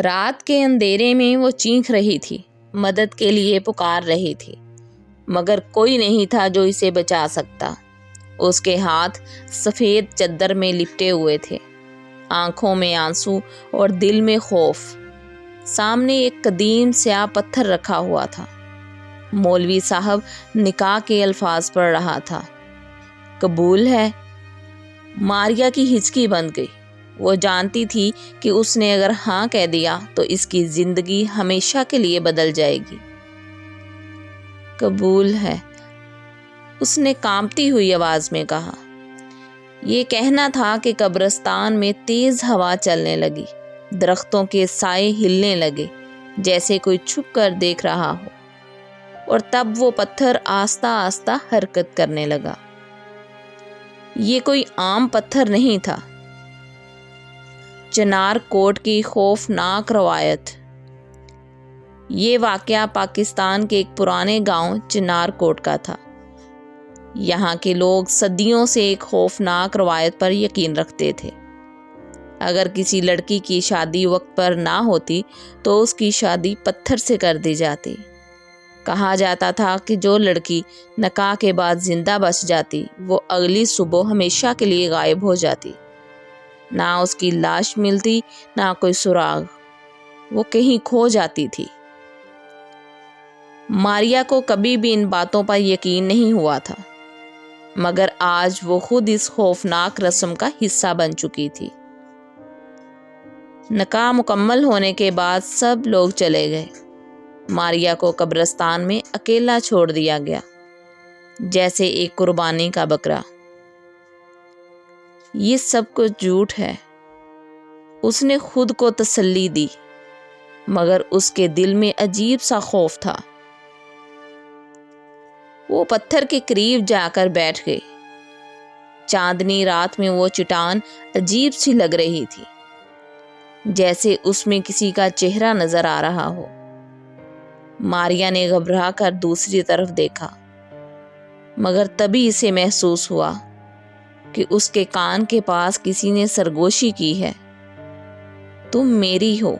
رات کے اندھیرے میں وہ چیخ رہی تھی، مدد کے لیے پکار رہی تھی، مگر کوئی نہیں تھا جو اسے بچا سکتا۔ اس کے ہاتھ سفید چادر میں لپٹے ہوئے تھے، آنکھوں میں آنسو اور دل میں خوف۔ سامنے ایک قدیم سیاہ پتھر رکھا ہوا تھا۔ مولوی صاحب نکاح کے الفاظ پڑھ رہا تھا۔ قبول ہے؟ ماریا کی ہچکی بند گئی۔ وہ جانتی تھی کہ اس نے اگر ہاں کہہ دیا تو اس کی زندگی ہمیشہ کے لیے بدل جائے گی۔ قبول ہے، اس نے کانپتی ہوئی آواز میں کہا۔ یہ کہنا تھا کہ قبرستان میں تیز ہوا چلنے لگی، درختوں کے سائے ہلنے لگے جیسے کوئی چھپ کر دیکھ رہا ہو، اور تب وہ پتھر آہستہ آہستہ حرکت کرنے لگا۔ یہ کوئی عام پتھر نہیں تھا، چنار کوٹ کی خوفناک روایت۔ یہ واقعہ پاکستان کے ایک پرانے گاؤں چنار کوٹ کا تھا۔ یہاں کے لوگ صدیوں سے ایک خوفناک روایت پر یقین رکھتے تھے۔ اگر کسی لڑکی کی شادی وقت پر نہ ہوتی تو اس کی شادی پتھر سے کر دی جاتی۔ کہا جاتا تھا کہ جو لڑکی نکاح کے بعد زندہ بچ جاتی وہ اگلی صبح ہمیشہ کے لیے غائب ہو جاتی۔ نہ اس کی لاش ملتی، نہ کوئی سراغ، وہ کہیں کھو جاتی تھی۔ ماریا کو کبھی بھی ان باتوں پر یقین نہیں ہوا تھا، مگر آج وہ خود اس خوفناک رسم کا حصہ بن چکی تھی۔ نکاح مکمل ہونے کے بعد سب لوگ چلے گئے۔ ماریا کو قبرستان میں اکیلا چھوڑ دیا گیا، جیسے ایک قربانی کا بکرا۔ یہ سب کچھ جھوٹ ہے، اس نے خود کو تسلی دی، مگر اس کے دل میں عجیب سا خوف تھا۔ وہ پتھر کے قریب جا کر بیٹھ گئی۔ چاندنی رات میں وہ چٹان عجیب سی لگ رہی تھی، جیسے اس میں کسی کا چہرہ نظر آ رہا ہو۔ ماریا نے گھبرا کر دوسری طرف دیکھا، مگر تبھی اسے محسوس ہوا کہ اس کے کان کے پاس کسی نے سرگوشی کی ہے۔ تم میری ہو۔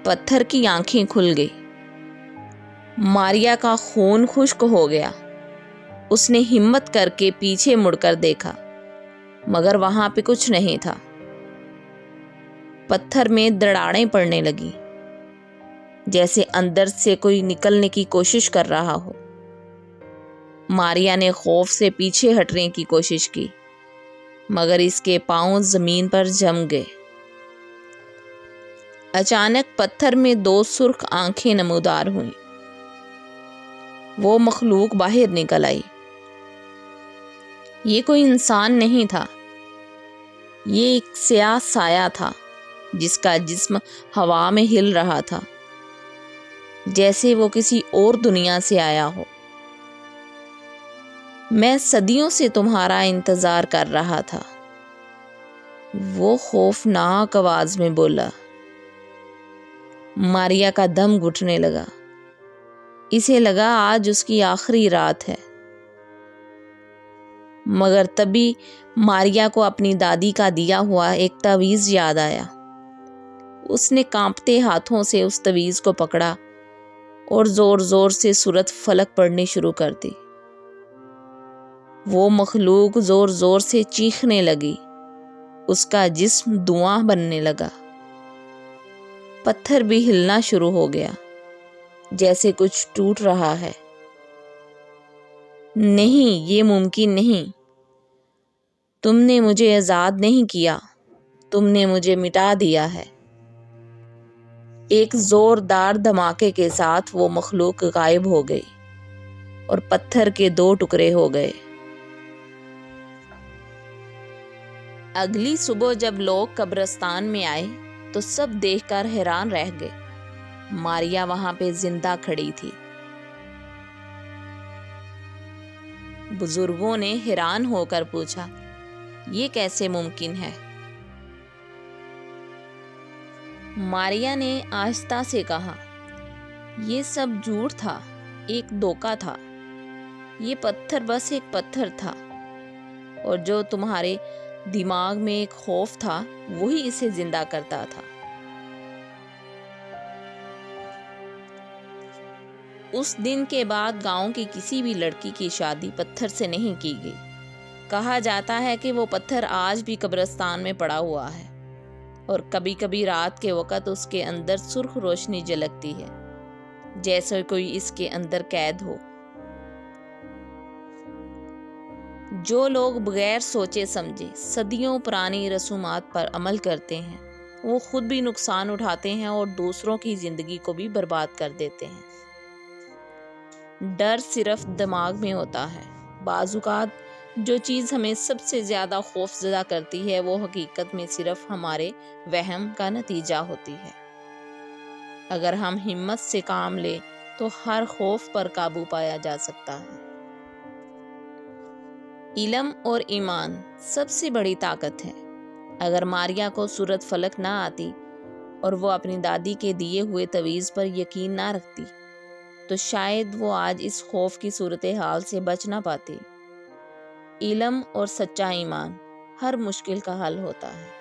پتھر کی آنکھیں کھل گئی۔ ماریا کا خون خشک ہو گیا۔ اس نے ہمت کر کے پیچھے مڑ کر دیکھا، مگر وہاں پہ کچھ نہیں تھا۔ پتھر میں دراڑیں پڑنے لگی، جیسے اندر سے کوئی نکلنے کی کوشش کر رہا ہو۔ ماریا نے خوف سے پیچھے ہٹنے کی کوشش کی، مگر اس کے پاؤں زمین پر جم گئے۔ اچانک پتھر میں دو سرخ آنکھیں نمودار ہوئیں۔ وہ مخلوق باہر نکل آئی۔ یہ کوئی انسان نہیں تھا، یہ ایک سیاہ سایہ تھا جس کا جسم ہوا میں ہل رہا تھا، جیسے وہ کسی اور دنیا سے آیا ہو۔ میں صدیوں سے تمہارا انتظار کر رہا تھا، وہ خوفناک آواز میں بولا۔ ماریا کا دم گھٹنے لگا۔ اسے لگا آج اس کی آخری رات ہے۔ مگر تبھی ماریا کو اپنی دادی کا دیا ہوا ایک تعویذ یاد آیا۔ اس نے کانپتے ہاتھوں سے اس تعویذ کو پکڑا اور زور زور سے سورۃ فلق پڑھنی شروع کر دی۔ وہ مخلوق زور زور سے چیخنے لگی، اس کا جسم دھواں بننے لگا۔ پتھر بھی ہلنا شروع ہو گیا، جیسے کچھ ٹوٹ رہا ہے۔ نہیں، یہ ممکن نہیں۔ تم نے مجھے آزاد نہیں کیا، تم نے مجھے مٹا دیا ہے۔ ایک زوردار دھماکے کے ساتھ وہ مخلوق غائب ہو گئی اور پتھر کے دو ٹکڑے ہو گئے۔ اگلی صبح جب لوگ قبرستان میں آئے تو سب دیکھ کر حیران رہ گئے۔ ماریا وہاں پہ زندہ کھڑی تھی۔ بزرگوں نے حیران ہو کر پوچھا، یہ کیسے ممکن ہے؟ ماریا نے آہستہ سے کہا، یہ سب جھوٹ تھا، ایک دھوکہ تھا۔ یہ پتھر بس ایک پتھر تھا، اور جو تمہارے دماغ میں ایک خوف تھا وہی اسے زندہ کرتا تھا۔ اس دن کے بعد گاؤں کی کسی بھی لڑکی کی شادی پتھر سے نہیں کی گئی۔ کہا جاتا ہے کہ وہ پتھر آج بھی قبرستان میں پڑا ہوا ہے اور کبھی کبھی رات کے وقت اس کے اندر سرخ روشنی جھلکتی ہے، جیسے کوئی اس کے اندر قید ہو۔ جو لوگ بغیر سوچے سمجھے صدیوں پرانی رسومات پر عمل کرتے ہیں، وہ خود بھی نقصان اٹھاتے ہیں اور دوسروں کی زندگی کو بھی برباد کر دیتے ہیں۔ ڈر صرف دماغ میں ہوتا ہے۔ بعض اوقات جو چیز ہمیں سب سے زیادہ خوف زدہ کرتی ہے وہ حقیقت میں صرف ہمارے وہم کا نتیجہ ہوتی ہے۔ اگر ہم ہمت سے کام لیں تو ہر خوف پر قابو پایا جا سکتا ہے۔ علم اور ایمان سب سے بڑی طاقت ہے۔ اگر ماریا کو سورت فلک نہ آتی اور وہ اپنی دادی کے دیے ہوئے تعویذ پر یقین نہ رکھتی تو شاید وہ آج اس خوف کی صورتحال سے بچ نہ پاتی۔ علم اور سچا ایمان ہر مشکل کا حل ہوتا ہے۔